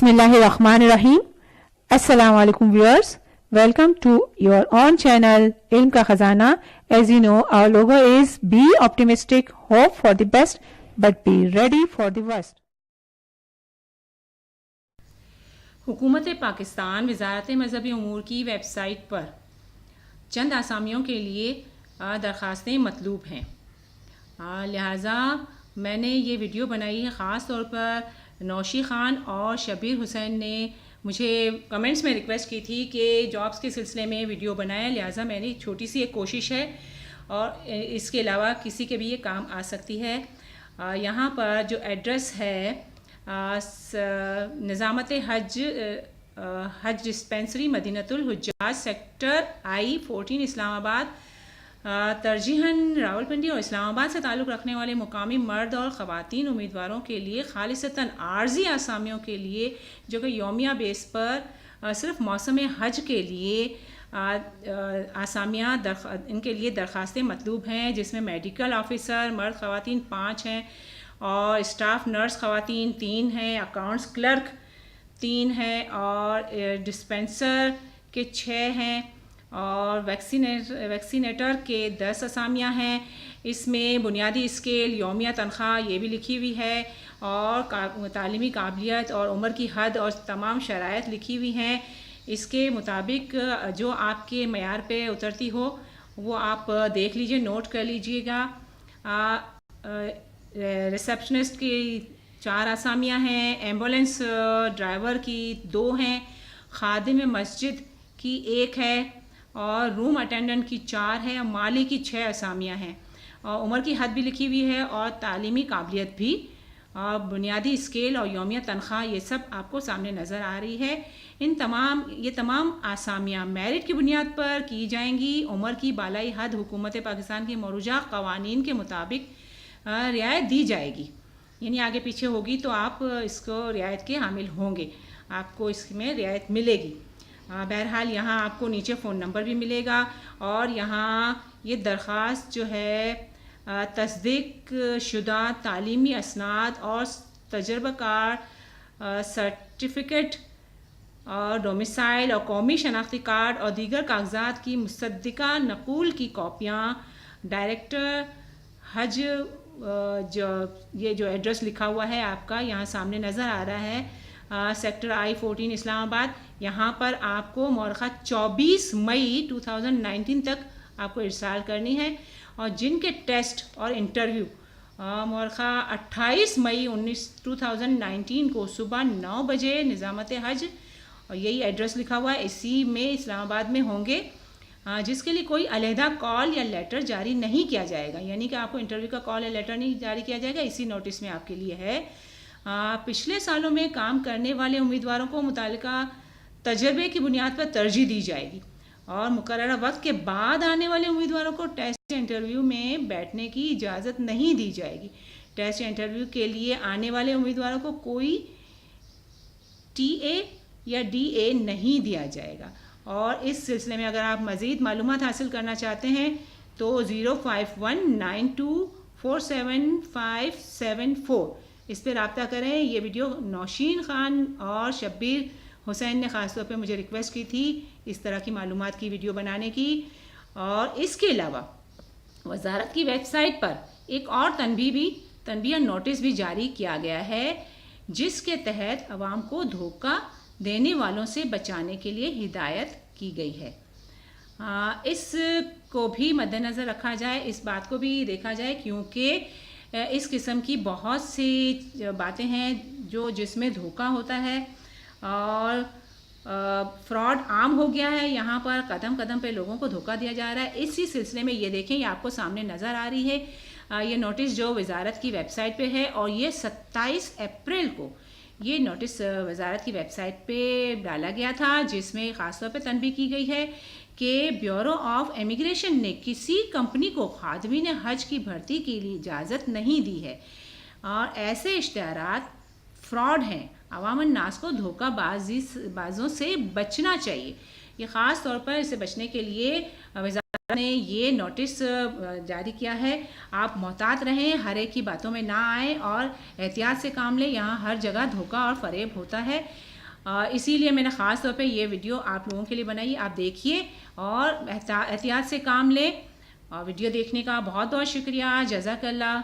बिस्मिल्लाहिर्रहमानिर्रहीम। अस्सलाम वालेकुम viewers, welcome to your own channel Ilm Ka Khazana. As you know, our logo is be optimistic, hope for the best, but be ready for the worst. हुकूमत पाकिस्तान वज़ारत मज़हबी उमूर की website पर चंद आसामियों के लिए दरख्वास्तें मतलूब हैं, लिहाजा मैंने ये वीडियो बनाई है। ख़ास तौर पर नौशी ख़ान और शब्बीर हुसैन ने मुझे कमेंट्स में रिक्वेस्ट की थी कि जॉब्स के सिलसिले में वीडियो बनाएं, लिहाजा मेरी छोटी सी एक कोशिश है और इसके अलावा किसी के भी ये काम आ सकती है। यहाँ पर जो एड्रेस है निज़ामत हज dispensary मदीनतुल हुज्जाज sector I-14 Islamabad, तरजीहन Rawalpindi और इस्लामाबाद से ताल्लुक़ रखने वाले मुकामी मर्द और ख़वातीन उम्मीदवारों के लिए खालिसतन आर्जी आसामियों के लिए, जो कि यौमिया बेस पर सिर्फ मौसम हज के लिए आसामियाँ इनके लिए दरख्वास्तें मतलूब हैं, जिसमें मेडिकल ऑफ़िसर मर्द ख़वातीन 5 हैं और स्टाफ नर्स ख़वातीन 3 हैं, अकाउंट्स क्लर्क 3 हैं और डिस्पेंसर के 6 हैं और वैक्सीनेटर के 10 असामियाँ हैं। इसमें बुनियादी स्केल, यौमिया तनख्वाह ये भी लिखी हुई है और तालीमी काबिलियत और उम्र की हद और तमाम शराइत लिखी हुई हैं। इसके मुताबिक जो आपके मयार पे उतरती हो वो आप देख लीजिए, नोट कर लीजिएगा। रिसेप्शनिस्ट की 4 असामियाँ हैं, एम्बुलेंस ड्राइवर की 2 हैं, खादिम मस्जिद की 1 है और रूम अटेंडेंट की 4 है और माली की 6 असामियाँ हैं और उम्र की हद भी लिखी हुई है और तालीमी काबिलियत भी और बुनियादी स्केल और यौमिया तनख्वाह ये सब आपको सामने नज़र आ रही है। ये तमाम आसामियाँ मेरिट की बुनियाद पर की जाएंगी। उम्र की बालाई हद हुकूमत पाकिस्तान के मौजूदा क़वानीन के मुताबिक रियायत दी जाएगी, यानी आगे पीछे होगी तो आप इसको रियायत के हामिल होंगे, आपको इसमें रियायत मिलेगी। बहरहाल यहाँ आपको नीचे फ़ोन नंबर भी मिलेगा और यहाँ ये दरख्वास्त जो है तस्दीक शुदा तालीमी असनाद और तजर्बाकार सर्टिफिकेट और डोमिसाइल और कौमी शनाख्ती कार्ड और दीगर कागजात की मुसद्दिका नकूल की कॉपियाँ डायरेक्टर हज जो एड्रेस लिखा हुआ है आपका यहाँ सामने नज़र आ रहा है, सेक्टर I-14 इस्लामाबाद। यहाँ पर आपको मौरख़ा 24 मई 2019 तक आपको इरसाल करनी है और जिनके टेस्ट और इंटरव्यू मौरख़ा 28 मई 2019 को सुबह 9 बजे निज़ामत हज और यही एड्रेस लिखा हुआ है इसी में इस्लामाबाद में होंगे, जिसके लिए कोई अलहदा कॉल या लेटर जारी नहीं किया जाएगा, यानी कि आपको इंटरव्यू का कॉल या लेटर नहीं जारी किया जाएगा। इसी नोटिस में आपके लिए है पिछले सालों में काम करने वाले उम्मीदवारों को मुतालिका तजर्बे की बुनियाद पर तरजीह दी जाएगी और मुकर्ररा वक्त के बाद आने वाले उम्मीदवारों को टेस्ट इंटरव्यू में बैठने की इजाज़त नहीं दी जाएगी। टेस्ट इंटरव्यू के लिए आने वाले उम्मीदवारों को कोई TA या DA नहीं दिया जाएगा। और इस सिलसिले में अगर आप मज़ीद मालूमात हासिल करना चाहते हैं तो 05192475574 इस पर रब्ता करें। ये वीडियो नौशीन ख़ान और शब्बीर हुसैन ने ख़ास तौर पे मुझे रिक्वेस्ट की थी इस तरह की मालूमात की वीडियो बनाने की। और इसके अलावा वज़ारत की वेबसाइट पर एक और तनबीह नोटिस भी जारी किया गया है, जिसके तहत आवाम को धोखा देने वालों से बचाने के लिए हिदायत की गई है। इसको भी मद्देनज़र रखा जाए, इस बात को भी देखा जाए, क्योंकि इस किस्म की बहुत सी बातें हैं जिसमें धोखा होता है और फ्रॉड आम हो गया है। यहाँ पर कदम कदम पे लोगों को धोखा दिया जा रहा है। इसी सिलसिले में ये देखें, ये आपको सामने नज़र आ रही है ये नोटिस जो वज़ारत की वेबसाइट पे है और ये 27 अप्रैल को ये नोटिस वज़ारत की वेबसाइट पे डाला गया था, जिसमें ख़ास तौर पे तनबीह की गई है कि ब्यूरो ऑफ इमिग्रेशन ने किसी कंपनी को खादिमीन हज की भर्ती के लिए इजाज़त नहीं दी है और ऐसे इश्तिहारात फ्रॉड हैं। अवामन नास को धोखाबाजों से बचना चाहिए। یہ خاص طور پر اس سے بچنے کے لیے وزارت نے یہ نوٹس جاری کیا ہے. آپ محتاط رہیں, ہر ایک کی باتوں میں نہ آئیں اور احتیاط سے کام لیں. یہاں ہر جگہ دھوکہ اور فریب ہوتا ہے, اسی لیے میں نے خاص طور پہ یہ ویڈیو آپ لوگوں کے لیے بنائی. آپ دیکھیے اور احتیاط سے کام لیں. ویڈیو دیکھنے کا بہت بہت شکریہ. جزاک اللہ.